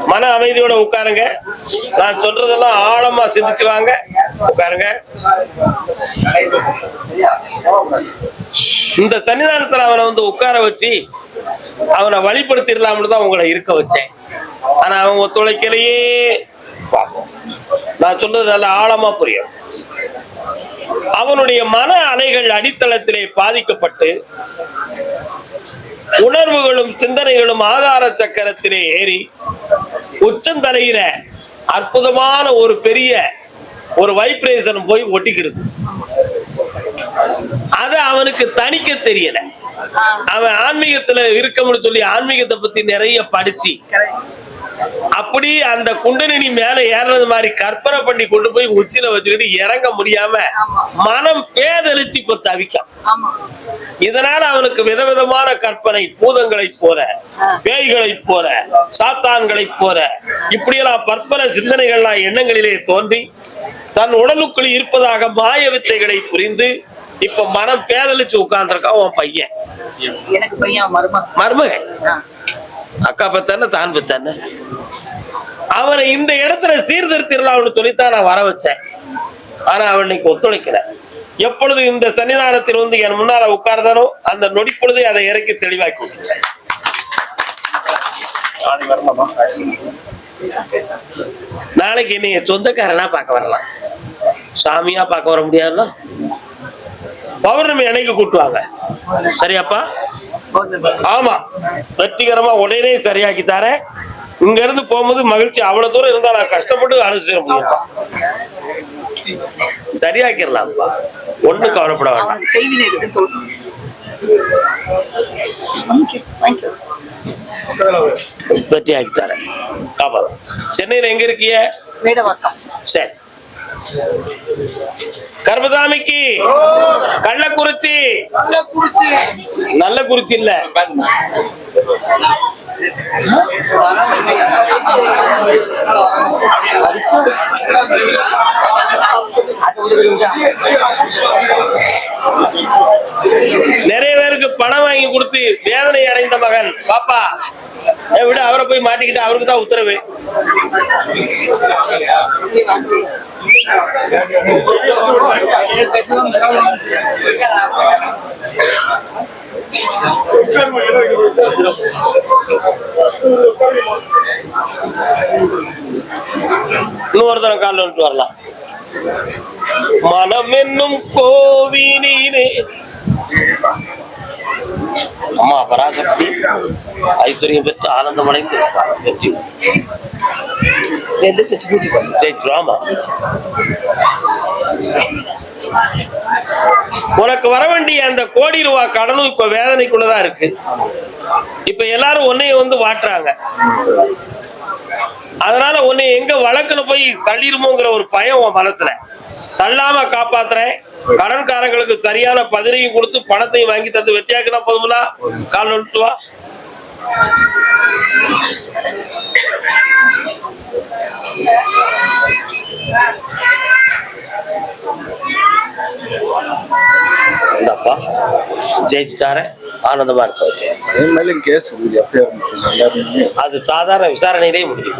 மன அமைதியோட உட்காருங்க. நான் சொல்றதெல்லாம் ஆழமா சிந்திச்சுவாங்க. உட்காருங்க. இந்த சன்னிதானத்துல அவனை வந்து உட்கார வச்சு அவனை வழிபடுத்திடலாம்னு தான் உங்களை இருக்க வச்சேன். ஆனா அவன் ஒத்துழைக்கலையே. நான் சொல்றது நல்ல ஆழமா புரியும். அவனுடைய மன அலைகள் அடித்தளத்திலே பாதிக்கப்பட்டு உணர்வுகளும் சிந்தனைகளும் ஆதார சக்கரத்திலே ஏறி உச்சந்தலையில அற்புதமான ஒரு பெரிய ஒரு வைப்ரேஷன் போய் ஒட்டிக்கிறது. அது அவனுக்கு தணிக்க தெரியல. அவன் ஆன்மீகத்துல இருக்கணும்னு சொல்லி ஆன்மீகத்தை பத்தி நிறைய படிச்சு அப்படி அந்த குண்டலினி மேல ஏறது மாதிரி கற்பனை பண்ணி கொண்டு போய் உச்சில வச்சுக்கிட்டு இறங்க முடியாம மனம் பேதலிச்சு இப்ப தவிக்கும். இதனால அவனுக்கு விதவிதமான கற்பனை, பூதங்களை போல, பேய்களை போல, சாத்தான்களை போல இப்படியெல்லாம் பற்பல சிந்தனைகள்லாம் எண்ணங்களிலே தோன்றி தன் உடலுக்குள் இருப்பதாக மாய வித்தைகளை புரிந்து இப்ப மனம் பேதலிச்சு உட்கார்ந்துருக்கான் உன் பையன். எனக்கு பையன் மருமகன். அக்கா பத்தான தான் பத்தான அவனை இந்த இடத்துல சீர்திருத்திடலாம்னு சொல்லித்தான் நான் வர வச்சேன். ஆனா அவன் இன்னைக்கு ஒத்துழைக்கல. எப்பொழுது இந்த சன்னிதானத்தில் வந்து என் முன்னால உட்கார்ந்தானோ அந்த நொடி பொழுது அதை இறக்கி தெளிவாக்கி விட்டுச்சேன். நாளைக்கு நீங்க சொந்தக்காரனா பார்க்க வரலாம், சாமியா பார்க்க வர முடியாதுன்னா பௌர்ணமி அன்னைக்கு கூட்டுவாங்க. சரியாப்பா? ஆமா, வெற்றிகரமா உடனே சரியாக்கி தரேன். இங்க இருந்து போகும்போது மகிழ்ச்சி. அவ்வளவு தூரம் இருந்தா நான் கஷ்டப்பட்டு அனுசரிக்க முடியும். சரியாக்கிடலாம்ப்பா, ஒண்ணு கவலைப்பட வேண்டாம். வெற்றி ஆக்கி தரேன். காப்பாது. சென்னையில எங்க இருக்கிய? சரி. கர்மசாமிக்கு கள்ளக்குறிச்சி. நல்ல குறிச்சி இல்ல, நிறைய பேருக்கு பணம் வாங்கி கொடுத்து வேதனை அடைந்த மகன். பாப்பா விட, அவரை போய் மாட்டிக்கிட்டு அவருக்கு தான் உத்தரவு. இன்னொருத்தர காலில் விட்டு வரலாம். மனம் என்னும் கோவிலே அம்மா பராசக்தி ஐஸ்வர்யம் பெற்று ஆனந்தம் அடைந்து வெற்றி ஜெயிச்சுராமா. உனக்கு வர வேண்டிய அந்த கோடி ரூபாய் கடனும் இப்ப வேதனைக்குள்ளதான் இருக்கு. இப்ப எல்லாரும் உன்னைய வந்து வாட்டுறாங்க. அதனால உன்னை எங்க வழக்குல போய் தள்ளிருமோங்கிற ஒரு பயம் உன் மனசுல. தள்ளாம காப்பாத்துறேன். கடன்காரங்களுக்கு சரியான பதிலையும் கொடுத்து பணத்தையும் வாங்கி தந்து வெற்றியாக்குனா போதுங்களா? கால் வந்துட்டு வா. ஜெயிச்சுட்டார ஆனந்தமா இருக்க. அது சாதாரண விசாரணையிலே முடிஞ்சு.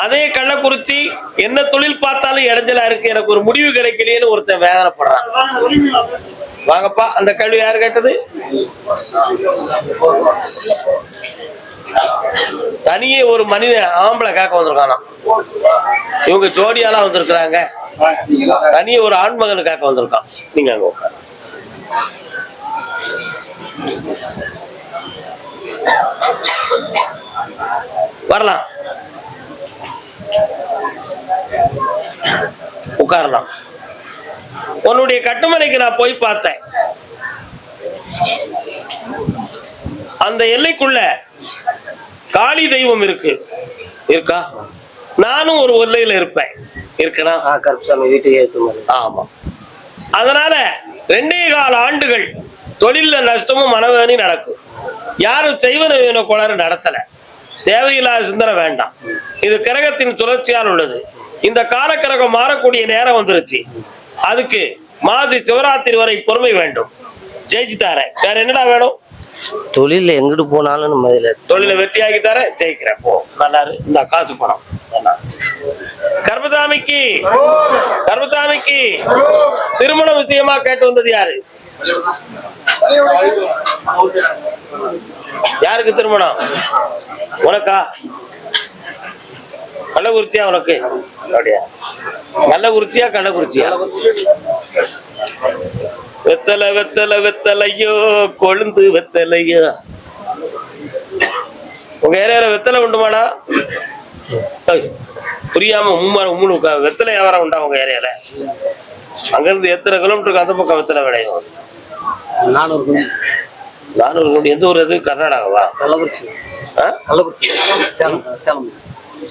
அதே கள்ளக்குறிச்சி என்ன தொழில் பார்த்தாலும் இடைஞ்சலா இருக்கு, எனக்கு ஒரு முடிவு கிடைக்கலையேன்னு ஒருத்தன் வேதனைப்படுறான். வாங்கப்பா, அந்த கேள்வி யாரு கேட்டது? தனியே ஒரு மனிதன் ஆம்பளை காக்க வந்திருக்கானா. இவங்க ஜோடியாலாம் வந்திருக்கிறாங்க. தனியே ஒரு ஆண்மகன் காக்க வந்திருக்கான். நீங்க அங்க உட்காரு. வரலாம், உட்காரலாம். உன்னுடைய கட்டுமனைக்கு நான் போய் பார்த்தேன். அந்த எல்லைக்குள்ள காளி தெய்வம் இருக்கு. இருக்கா? நானும் ஒரு எல்லையில இருப்பேன். இருக்கிறான். ஆமா. அதனால 2.25 ஆண்டுகள் தொழில நஷ்டமும் மனவேதனையும் நடக்கும். யாரும் செய்வன வேண கோளாறு நடத்தல. தேவையில்லாத சிந்தனை வேண்டாம். இது கிரகத்தின் சுழற்சியால் உள்ளது. இந்த காலக்கிரகம் மாறக்கூடிய நேரம் வந்துருச்சு. அதுக்கு மாசி சிவராத்திரி வரை பொறுமை வேண்டும். ஜெயிச்சு தரேன். வேற என்னடா வேணும்? தொழில எங்கிட்டு போனாலும் நம்ம தொழில வெற்றியாகி தரேன். ஜெயிக்கிறேன். போ நல்லாரு. இந்த காசு பணம். கர்மசாமிக்கு திருமண விஷயமா கேட்டு வந்தது யாரு? யாருக்கு திருமணம்? உனக்கா? கள்ளக்குறிச்சியா உனக்கு? அப்படியா? கள்ளக்குறிச்சியா கள்ளக்குறிச்சியா? வெத்தலை வெத்தலை வெத்தலையோ கொழுந்து வெத்தலையோ. உங்க ஏரியால வெத்தலை உண்டுமாடா? புரியாம வெத்தலை வியாபாரம் உண்டா உங்க ஏரியால? அங்க இருந்து எத்தனை கிலோமீட்டருக்கு அந்த பக்கம் வெத்தலை விளையும்? 400 கோடி. எந்த ஊர் அது? கர்நாடகாவா? கள்ளக்குறிச்சி.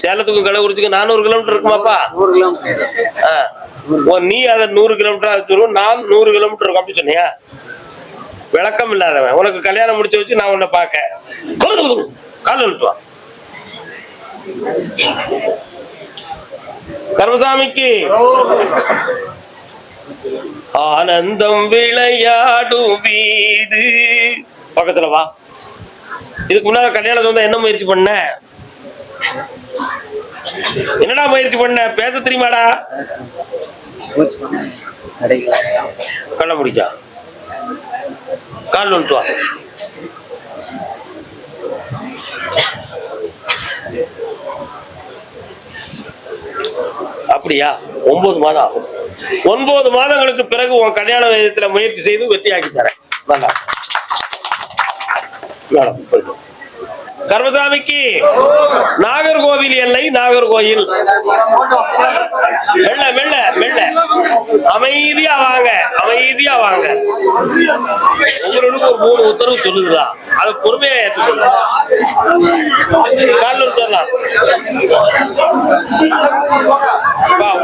சேலத்துக்கும் கள்ளக்குறிச்சிக்கும் 400 கிலோமீட்டர் இருக்குமாப்பா? நீ அதை 100 கிலோமீட்டர், நான் 100 கிலோமீட்டர் இருக்கும் அப்படி சொன்னியா? விளக்கம் இல்லாதவன். உனக்கு கல்யாணம் முடிச்சு வச்சு நான் உன்னை பார்க்க கால் நிறுத்துவான். கர்மசாமிக்கு ஆனந்தம் விளையாடும் வீடு பக்கத்துல வா. இதுக்கு முன்னாடி கல்யாணம் சொந்த என்ன முயற்சி பண்ண? என்னடா முயற்சி பண்ண? பேச தெரியுமாடா? கண்ண முடிக்கா கால் நோட்டுவா. அப்படியா? 9 மாதம் ஆகும். 9 மாதங்களுக்கு பிறகு உன் கல்யாண வயதுல முயற்சி செய்து வெற்றியாக்கி தரேன். கர்மசாமிக்கு நாகர்கோவில் எல்லை நாகர்கோயில். மெல்ல மெல்ல மெல்ல அமைதியா வாங்க, அமைதியா வாங்க. உங்களுக்கு ஒரு 3 உத்தரவு சொல்லுதுதான், அதை பொறுமையா ஏற்றுக்கொள்ள.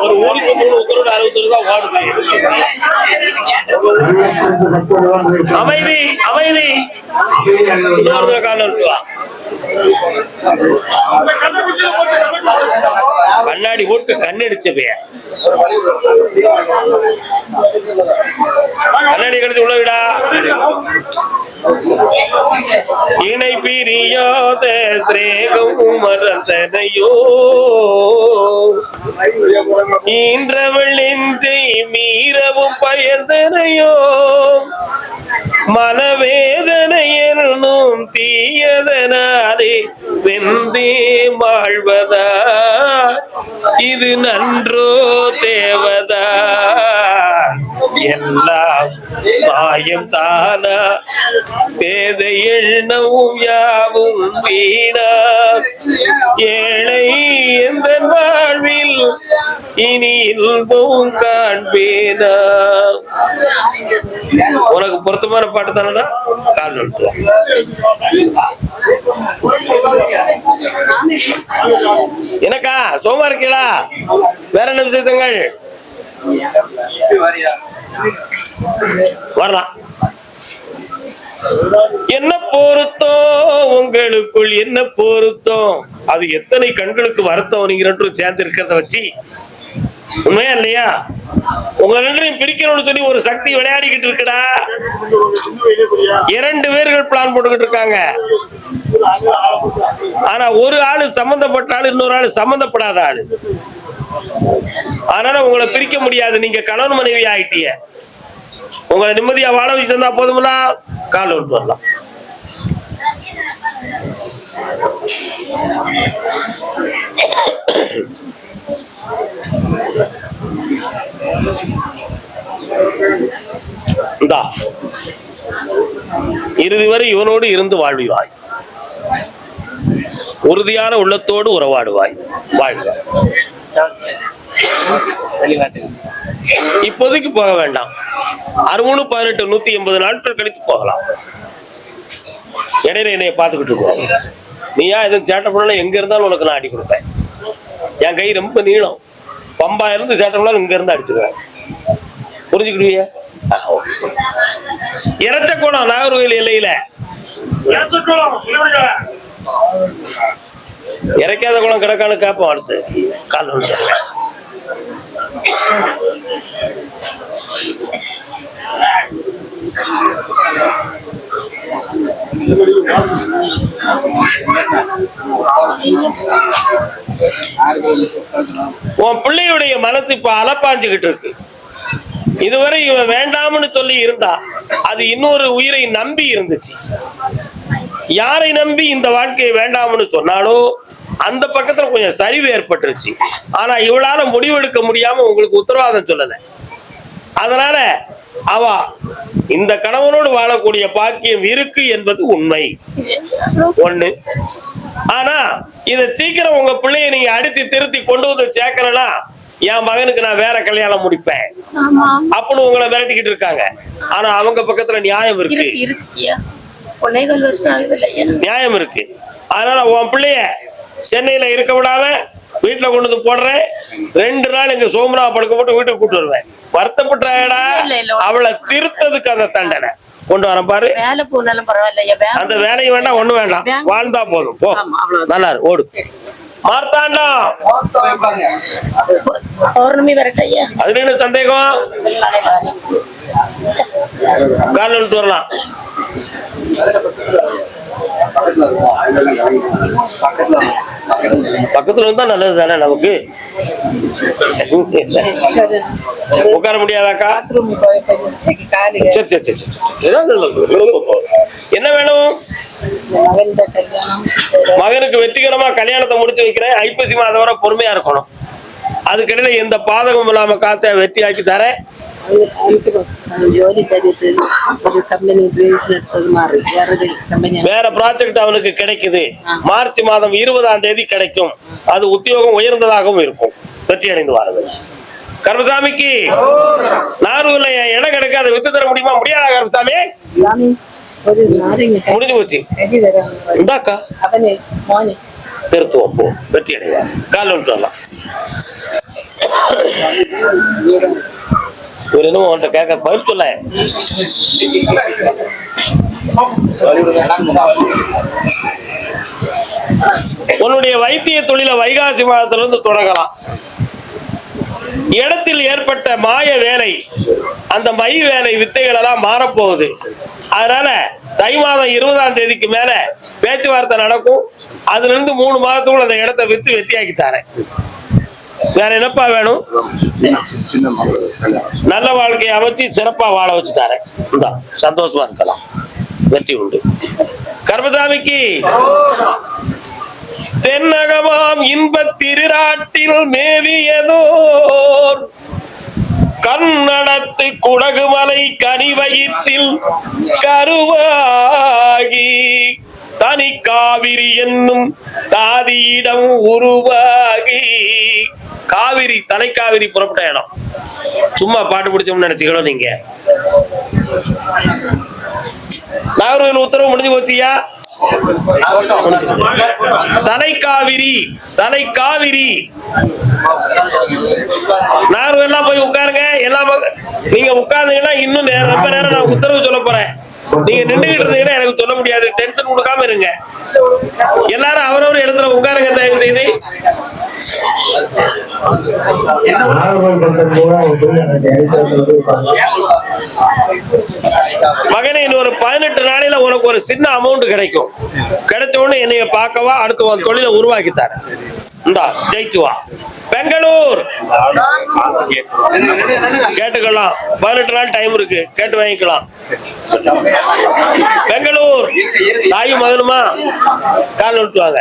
ஒரு ஊருக்கு 3 உத்தரவு 60 தான் ஓடுது. அமைதி அமைதி. கண்ணாடி போட்டு கண்ணடிச்ச கண்ணாடி கடிச்சு உள்ள விடா. இணை பிரியாத மறந்தனையோ ஈன்றவள் நெஞ்சை மீறவும் பயந்தனையோ மனவேதனை என்னும் தீயதனாலே வெந்தே வாழ்வதா இது நன்றோ தேவதா எல்லாம் மாயம் தானா பேத எண்ணவும் யாவும் வீணா ஏழை எந்த வாழ்வில் இனி இன்பம் காண்பேனா. உனக்கு பொருத்தமான பாட்டு தானடா? கால் நிறுத்துவோம். எனக்கா சோமா இருக்கீங்களா? வேற என்ன விஷயத்தங்கள் வரலாம். என்ன பொருத்தம் உங்களுக்குள் என்ன பொருத்தம்? அது எத்தனை கண்களுக்கு வருத்தம் நீங்க சேர்ந்து இருக்கிறத வச்சு உண்மையா இல்லையா? உங்க 2 பிரிக்கணும்னு சொல்லி ஒரு சக்தி விளையாடிக்கிட்டு இருக்குடா. 2 பேர்கள் பிளான் போட்டுக்கிட்டு இருக்காங்க. ஆனா ஒரு ஆளு சம்பந்தப்பட்ட ஆளு, இன்னொரு ஆளு சம்பந்தப்படாத ஆளு. அதனால உங்களை பிரிக்க முடியாது. நீங்க கணவன் மனைவி ஆயிட்டீங்க. உங்களை நிம்மதியா வாழ வச்சு தந்தா போதும்ல. கால் விட்டு வரலாம். இறுதி வரை இவனோடு இருந்து வாழ்வாய். உறுதியான உள்ளத்தோடு உறவாடுவாய். வாழ்வாய். இப்போதைக்கு போக வேண்டாம். 6, 18, 180 நாட்கள் கழித்து போகலாம். இடையில என்னைய பார்த்துக்கிட்டு இருக்கோம். நீயா எதுவும் சேட்டை பண்ணல, எங்க இருந்தாலும் உனக்கு நான் அடி கொடுப்பேன். என் கை ரொம்ப நீளம். பம்பா இருந்து சேட்டை பண்ணாலும் இங்க இருந்து அடிச்சிருவேன். புரிஞ்சுக்கிடுவிய? இறச்சக்குளம் நாகர்கோவில் எல்லையில இறைக்காத குளம் கிடக்கான்னு கேட்போம். அடுத்து கால் உன் பிள்ளையுடைய மனசு இப்ப அலப்பாஞ்சுகிட்டு இருக்கு. இதுவரை இவன் வேண்டாம்னு சொல்லி இருந்தா அது இன்னொரு உயிரை நம்பி இருந்துச்சு. யாரை நம்பி இந்த வாழ்க்கையை வேண்டாம்னு சொன்னாலோ அந்த பக்கத்துல கொஞ்சம் சரிவு ஏற்பட்டுருச்சு. ஆனா இவளால முடிவெடுக்க முடியாம உங்களுக்கு உத்தரவாதம் சொல்லல. அதனால அவ இந்த கணவனோடு வாழக்கூடிய பாக்கியம் இருக்கு என்பது உண்மை ஒண்ணு. ஆனா இத சீக்கிரம் உங்க பிள்ளைய நீங்க அடிச்சு திருத்தி கொண்டு வந்து சேர்க்கலன்னா என் மகனுக்கு நான் வேற கல்யாணம் முடிப்பேன் அப்படின்னு உங்களை விரட்டிக்கிட்டு இருக்காங்க. ஆனா அவங்க பக்கத்துல நியாயம் இருக்கு, நியாயம் இருக்கு. அதனால உன் பிள்ளைய சென்னையில இருக்க விடாம வீட்டுல கொண்டு வந்து போடுறேன். 2 நாள் இங்க சோமரா படுக்க போட்டு வீட்டுக்கு கூட்டு வருவேன். வருத்தப்பட்டா அவளை திருத்ததுக்கு அந்த தண்டனை கொண்டு வர பாரு. அந்த வேலையும் வேண்டாம், ஒண்ணு வேண்டாம், வாழ்ந்தா போதும். போ, நல்லா ஓடு. மார்த்தாண்டா அதுல என்ன சந்தேகம்? கால் வந்துட்டு வரலாம். பக்கத்துல இருந்தா நல்லது தானே நமக்கு. உட்கார முடியாதாக்கா? சரி சரி சரி. என்ன வேணும்? மகனுக்கு வெற்றிகரமா கல்யாணத்தை முடிச்சு வைக்கிறேன். ஐப்பசி மாதம் வரை பொறுமையா இருக்கணும். அதுக்கிடையில எந்த பாதகம் இல்லாம காத்த வெற்றி ஆக்கி தரேன். வேற ப்ராஜெக்ட் அவனுக்கு கிடைக்குது. மார்ச் மாதம் 20ஆம் தேதி கிடைக்கும். அது உத்தியோகம் உயர்ந்ததாகவும் இருக்கும். வெற்றி அடைந்து வாருங்கள். கருப்பசாமிக்கு நாரூர்ல இடம் கிடைக்காத வித்து தர முடியுமா? முடியாதா கருப்பசாமி? முடிஞ்சு போச்சு. இந்தாக்கா திருத்துவோம். போ, வெற்றி அடைவா. கால் வந்துட்டு வரலாம். ஒரு என்னமோ அவன்கிட்ட கேட்க பதில் சொல்ல. உன்னுடைய வைத்திய தொழில வைகாசி மாதத்திலிருந்து தொடங்கலாம். இடத்தில் ஏற்பட்ட மாய வேலை, அந்த மை வேலை வித்தைகள் எல்லாம் மாறப்போகுது. அதனால தை மாதம் 20ஆம் தேதிக்கு மேல பேச்சுவார்த்தை நடக்கும். அதுல இருந்து 3 மாதத்துக்குள்ள அந்த இடத்தை வித்து வெற்றியாக்கி தரேன். வேற என்னப்பா வேணும்? நல்ல வாழ்க்கையை அமைச்சு சிறப்பா வாழ வச்சு தரேன். சந்தோஷமா இருக்கலாம். வெற்றி உண்டு. கருப்பசாமிக்கு தென்னகமாம் இன்பத் திருநாட்டில் மேவியதோர் கன்னடத்து குடகுமலை கனிவயிற்றில் கருவாகி தனி காவிரி என்னும் தாதியிடம் உருவாகி. காவிரி, தலைக்காவிரி புறப்பட்ட இடம். சும்மா பாட்டு பிடிச்சோம்னு நினைச்சுக்கணும் நீங்க. நாகர்கோவில் உத்தரவு முடிஞ்சு போச்சியா? தலைக்காவிரி, தலைக்காவிரி. நாகர்கோவில் போய் உட்காருங்க. எல்லாம் நீங்க உட்கார்ந்தீங்கன்னா இன்னும் ரொம்ப நேரம் நான் உத்தரவு சொல்ல போறேன். நீங்க நின்றுகிட்டு இருந்தீங்கன்னா எனக்கு சொல்ல முடியாது. டென்ஷன் கொடுக்காம இருங்க. எல்லாரும் அவரவர் இடத்துல உட்காருங்க தயவு செய்து. மகனே, இன்னொரு 18 நாளையில உனக்கு ஒரு சின்ன அமௌண்ட் கிடைக்கும். கிடைச்ச உடனே என்னைய பார்க்கவா, அடுத்து உன் தொழிலை உருவாக்கி தரேன். இந்தா ஜெயிச்சு வா. பெங்களூர் கேட்டுக்கலாம். 18 நாள் டைம் இருக்கு, கேட்டு வாங்கிக்கலாம். பெங்களூர் தாயும் மகனுமா கால் விட்டுவாங்க.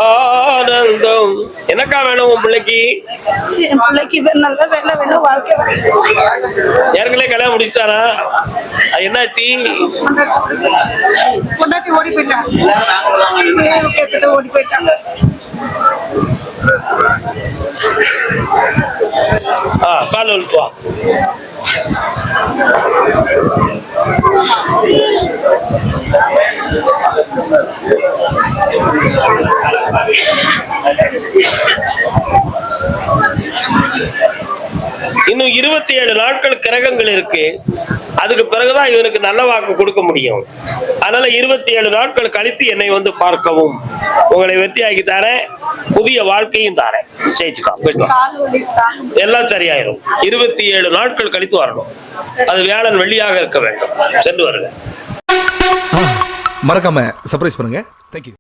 ஆனந்தம். என்னக்கா வேணும் உன் பிள்ளைக்கு? என் பிள்ளைக்கு நல்ல வேலை வேணும், வாழ்க்கை ஏற்கனவே கல்யாணம் முடிச்சுட்டாரா? அது என்னாச்சு? பொண்டாட்டி ஓடி போயிட்டாங்க. ஓடி போயிட்டாங்க. கால் வலுப்பா. இன்னும் 27 நாட்கள் கிரகங்கள் இருக்கு. அதுக்கு பிறகுதான் இவனுக்கு நல்ல வாக்கு கொடுக்க முடியும். அதனால 27 நாட்கள் கழித்து என்னை வந்து பார்க்கவும். உங்களை வெற்றியாக்கி தரேன், புதிய வாழ்க்கையும் தரேன். ஜெயிச்சுக்கா, போயிட்டு வா. கால் வலி தாங்க. எல்லாம் சரியாயிரும். 27 நாட்கள் கழித்து வரணும். அது வியாழன் வெள்ளியாக இருக்க வேண்டும். சென்று வருங்க. மறக்காம சர்ப்ரைஸ் பண்ணுங்க. தேங்க்யூ.